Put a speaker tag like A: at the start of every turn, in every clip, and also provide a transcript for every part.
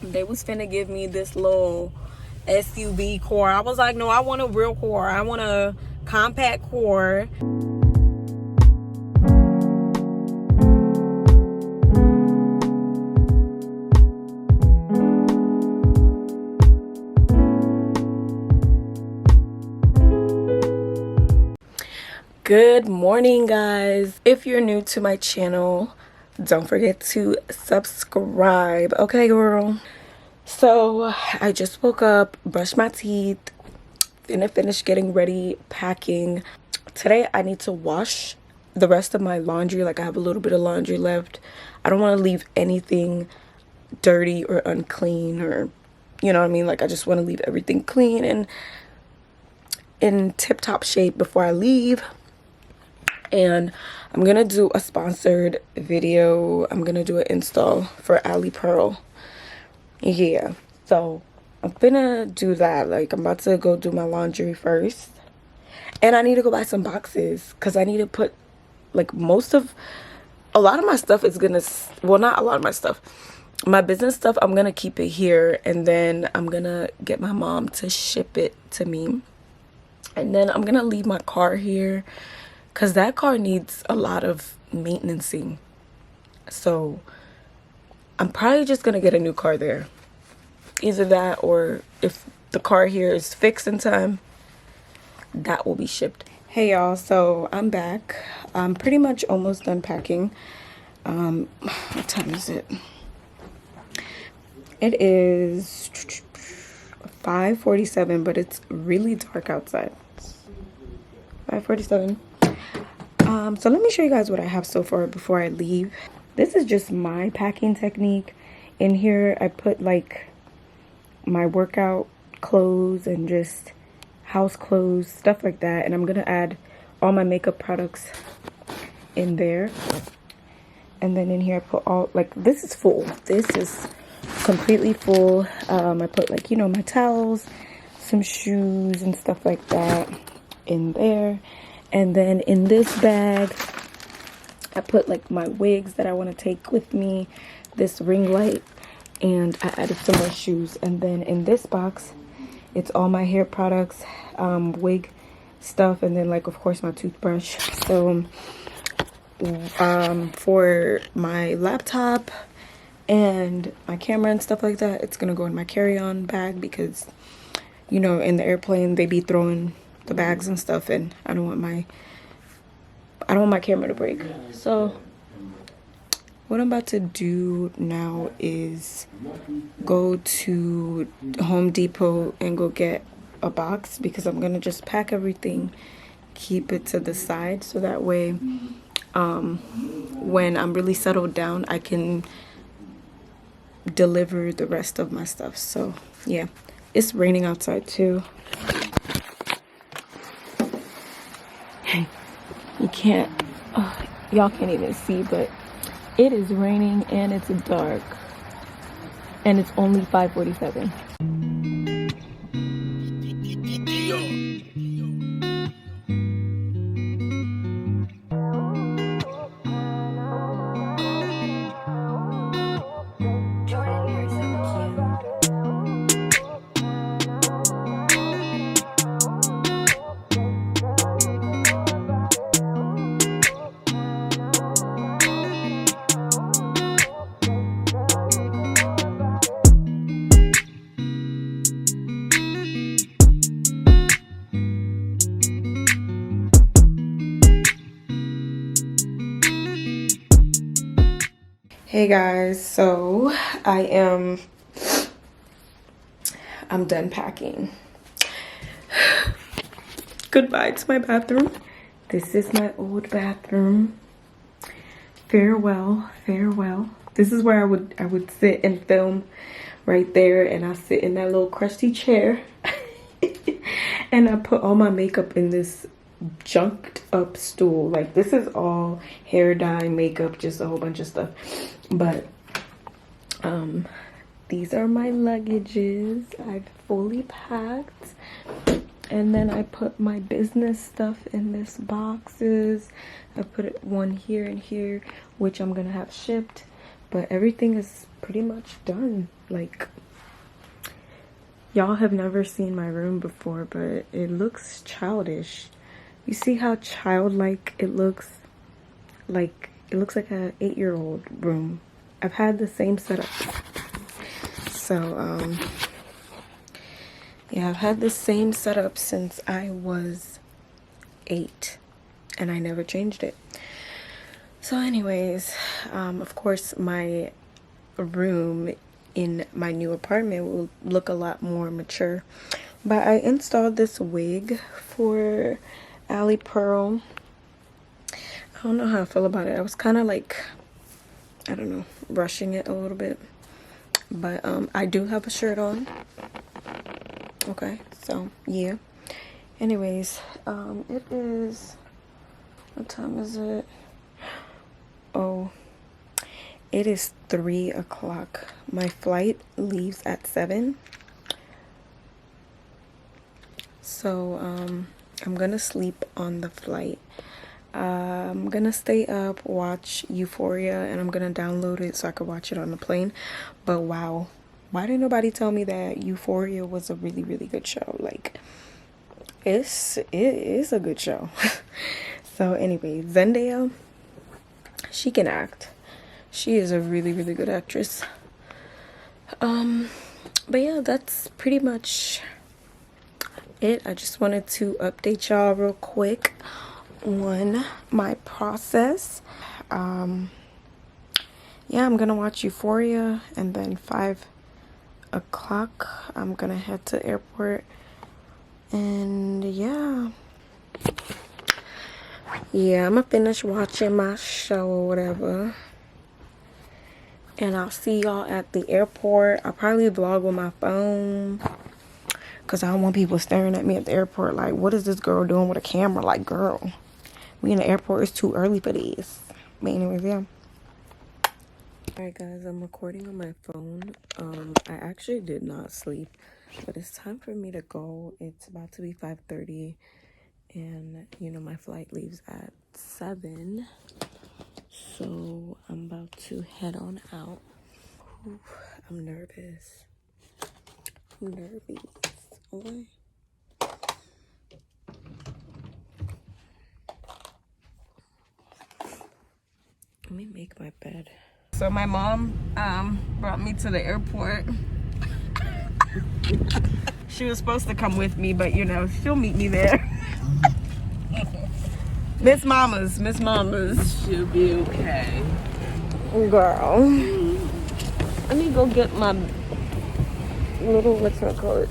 A: They was finna give me this little SUV core. I was like, no, I want a real core. I want a compact core. Good morning, guys. If you're new to my channel, don't forget to subscribe. Okay, girl. So I just woke up, brushed my teeth, finished getting ready, packing. Today I need to wash the rest of my laundry. Like, I have a little bit of laundry left. I don't want to leave anything dirty or unclean, or you know what I mean. Like, I just want to leave everything clean and in tip-top shape before I leave. And I'm gonna do a sponsored video. I'm gonna do an install for Ali Pearl. Yeah, so I'm gonna do that. Like, I'm about to go do my laundry first, and I need to go buy some boxes because I need to put, like, a lot of my stuff is gonna, well, not a lot of my stuff, my business stuff, I'm gonna keep it here, and then I'm gonna get my mom to ship it to me, and then I'm gonna leave my car here because that car needs a lot of maintenancing. So I'm probably just gonna get a new car there. Either that, or if the car here is fixed in time, that will be shipped. Hey y'all, so I'm back. I'm pretty much almost done packing. What time is it? It is 5:47, but it's really dark outside. 5:47. So let me show you guys what I have so far before I leave. This is just my packing technique. In here I put like my workout clothes and just house clothes, stuff like that, and I'm gonna add all my makeup products in there. And then in here I put all, like, this is full. This is completely full. I put, like, you know, my towels, some shoes and stuff like that in there. And then in this bag I put like my wigs that I want to take with me, this ring light, and I added some more shoes. And then in this box it's all my hair products, wig stuff, and then, like, of course, my toothbrush. So for my laptop and my camera and stuff like that, it's gonna go in my carry-on bag because, you know, in the airplane they be throwing the bags and stuff, and I don't want my camera to break. So what I'm about to do now is go to Home Depot and go get a box, because I'm gonna just pack everything, keep it to the side, so that way when I'm really settled down I can deliver the rest of my stuff. So yeah, it's raining outside too. You can't, y'all can't even see, but it is raining and it's dark, and it's only 5:47. Hey guys, so I'm done packing. Goodbye to my bathroom. This is my old bathroom. Farewell, farewell. This is where I would sit and film, right there, and I sit in that little crusty chair and I put all my makeup in this junked up stool. Like, this is all hair dye, makeup, just a whole bunch of stuff. But these are my luggages. I've fully packed, and then I put my business stuff in this boxes. I put one here and here, which I'm gonna have shipped. but everything is pretty much done. Like, y'all have never seen my room before, but it looks childish. You see how childlike it looks? Like, it looks like an 8-year-old room. I've had the same setup. So, yeah, I've had the same setup since I was 8, and I never changed it. So anyways, of course, my room in my new apartment will look a lot more mature. But I installed this wig for Ali Pearl. I don't know how I feel about it. I was kind of like, I don't know, rushing it a little bit. But I do have a shirt on. Okay, so yeah. Anyways, it is, what time is it? Oh, it is 3 o'clock. My flight leaves at 7. So I'm gonna sleep on the flight. I'm gonna stay up, watch Euphoria, and I'm gonna download it so I could watch it on the plane. But wow, why didn't nobody tell me that Euphoria was a really, really good show? Like, it is a good show. So anyway, Zendaya, she can act. She is a really, really good actress. But yeah, that's pretty much it. I just wanted to update y'all real quick on my process. Yeah, I'm gonna watch Euphoria, and then 5 o'clock I'm gonna head to airport. And yeah, I'm gonna finish watching my show or whatever, and I'll see y'all at the airport. I'll probably vlog with my phone because I don't want people staring at me at the airport like, what is this girl doing with a camera? Like, girl, we in the airport, it's too early for this. But anyways, yeah. Alright guys, I'm recording on my phone. I actually did not sleep, but it's time for me to go. It's about to be 5:30, and you know my flight leaves at 7, so I'm about to head on out. Ooh, I'm nervous. Okay. Let me make my bed. So my mom brought me to the airport. She was supposed to come with me, but you know, she'll meet me there. Miss Mamas.
B: She'll be okay.
A: Girl. Let me go get my little, what's it called?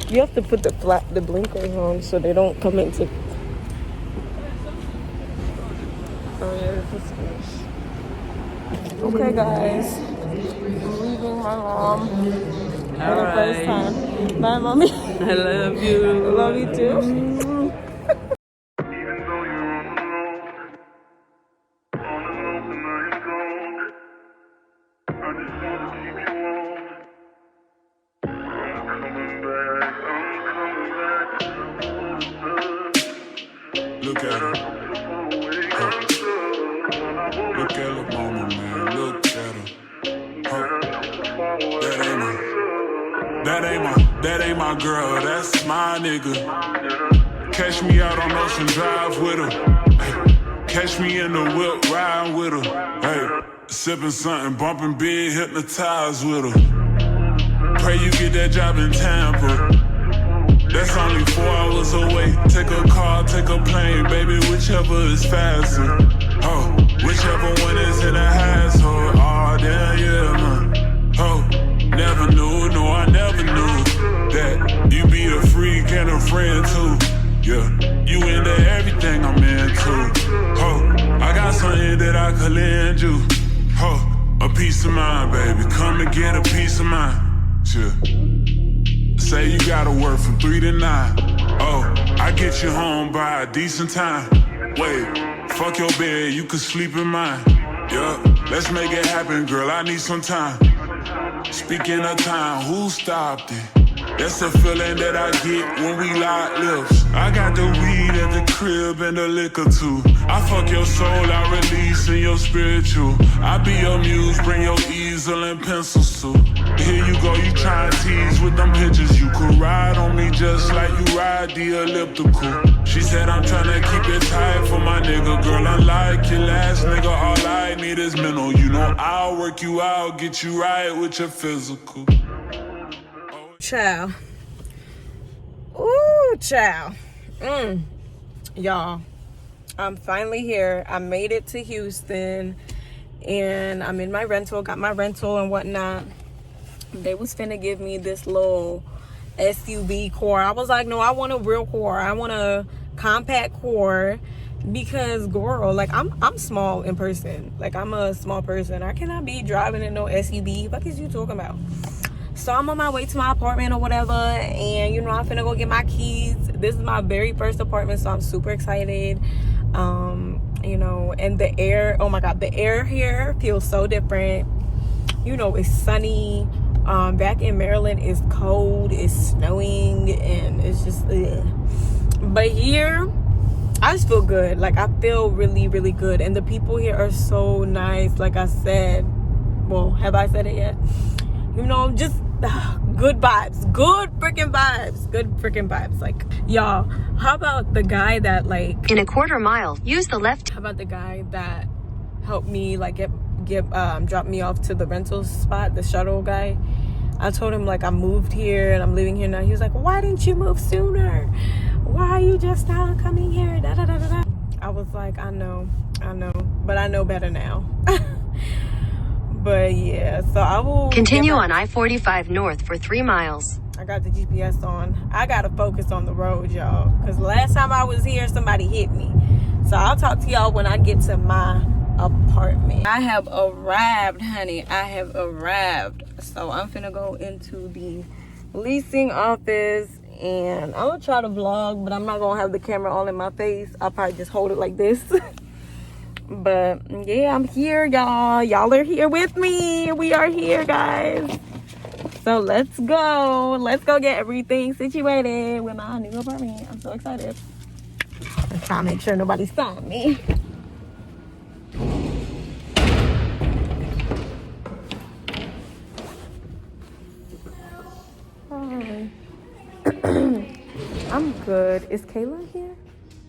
A: You have to put the blinkers on so they don't come into. Oh yeah, this is nice. Okay guys, I'm leaving my mom for the first time. Bye mommy.
B: I love you.
A: I love you too.
C: Look at her. Look at her mama, man. Look at her. That ain't my girl. That's my nigga. Catch me out on Ocean Drive with her. Catch me in the whip riding with her. Hey, sipping something, bumping big, hypnotized with her. Pray you get that job in Tampa. That's only 4 hours away. Take a car, take a plane, baby, whichever is faster. Oh, whichever one is in a household. Oh, damn, yeah, man. Oh, never knew, no, I never knew that you be a freak and a friend too. Yeah, you into everything I'm into. Oh, I got something that I could lend you. Oh, a piece of mind, baby. Come and get a piece of mind. Sure. Say you gotta work from 3 to 9. Oh, I get you home by a decent time. Wait, fuck your bed, you can sleep in mine. Yeah, let's make it happen, girl, I need some time. Speaking of time, who stopped it? That's the feeling that I get when we lock lips. I got the weed at the crib and the liquor too. I fuck your soul, I release in your spiritual. I be your muse, bring your easel and pencils too. Here you go, you try and tease with them pictures. You could ride on me just like you ride the elliptical. She said I'm tryna keep it tight for my nigga. Girl, unlike your last nigga, all I need is mental. You know I'll work you out, get you right with your physical.
A: Child. Ooh, child. Y'all, I'm finally here. I made it to Houston, and I'm in my rental, got my rental and whatnot. They was finna give me this little SUV core. I was like, no, I want a real core. I want a compact core, because girl, like I'm small in person. Like I'm a small person. I cannot be driving in no SUV. What is you talking about? So I'm on my way to my apartment or whatever, and you know I'm finna go get my keys. This is my very first apartment, so I'm super excited. You know, and the air, oh my god, the air here feels so different. You know, it's sunny. Back in Maryland it's cold, it's snowing, and it's just ugh. But here I just feel good. Like I feel really, really good, and the people here are so nice. Like I said, well, have I said it yet? You know, just good vibes, good freaking vibes. Like, y'all, how about the guy that, like,
D: in a quarter mile, use the left.
A: How about the guy that helped me, like, drop me off to the rental spot, the shuttle guy? I told him, like, I moved here and I'm living here now. He was like, why didn't you move sooner? Why are you just now coming here? Da, da, da, da, da. I was like, I know, but I know better now. But yeah, so I will
D: continue on I-45 north for 3 miles.
A: I got the GPS on. I gotta focus on the road, y'all, because last time I was here somebody hit me. So I'll talk to y'all when I get to my apartment. I have arrived, honey. I have arrived. So I'm finna go into the leasing office, and I'm gonna try to vlog, but I'm not gonna have the camera all in my face. I'll probably just hold it like this. But yeah, I'm here, y'all. Y'all are here with me. We are here, guys. So let's go get everything situated with my new apartment. I'm so excited. I'm trying to make sure nobody's found me. Hi. I'm good. Is Kayla here?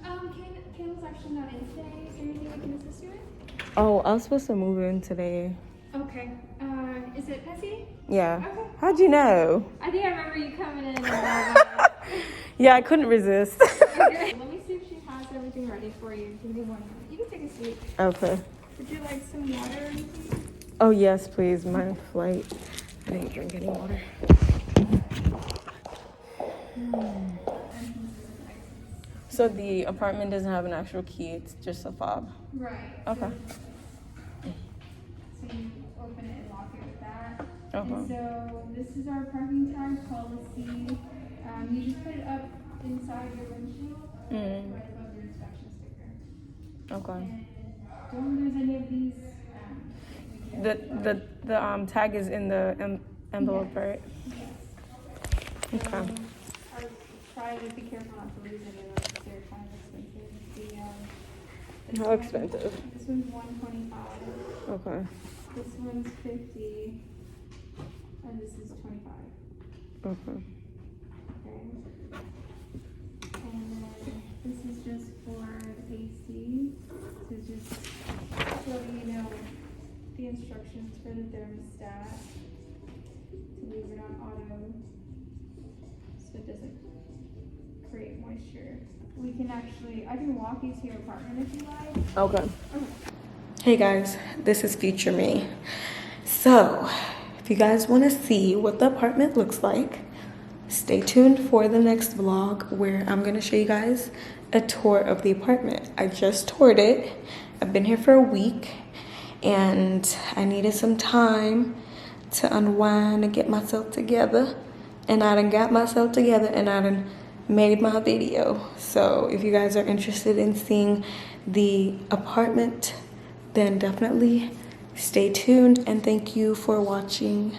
E: Kayla's actually not in today. Is there anything I can assist you with?
A: Oh, I was supposed to move in today.
E: Okay. Is it Pessy?
A: Yeah.
E: Okay.
A: How'd you know?
E: I think I remember you coming in.
A: Yeah, I couldn't resist.
E: Okay. Let me see if she has everything ready for you. Give me 1 minute. You can take a seat.
A: Okay.
E: Would you like some water or anything?
A: Oh, yes, please. My flight. I didn't drink any water. So the apartment doesn't have an actual key. It's just a fob.
E: Right.
A: Okay.
E: So you open it and lock it with that.
A: Uh-huh.
E: And so this is our parking time policy. You just put it up inside your windshield, right above your inspection sticker.
A: Okay.
E: And don't lose any of these.
A: The tag is in the envelope, right?
E: Yes.
A: Okay.
E: I would try to be careful not to lose any of those because they're kind of expensive.
A: How expensive?
E: This one's $125.
A: Okay.
E: This one's $50, and this is $25.
A: Okay.
E: Okay. And then this is just for the AC. So just so you know the instructions for the thermostat to leave it on auto so it doesn't create moisture. We can I can walk you to your apartment if you like.
A: Okay. Hey guys, this is future me. So, if you guys want to see what the apartment looks like, stay tuned for the next vlog where I'm going to show you guys a tour of the apartment. I just toured it. I've been here for a week and I needed some time to unwind and get myself together. And I done got myself together and I done made my video. So if you guys are interested in seeing the apartment, then definitely stay tuned and thank you for watching.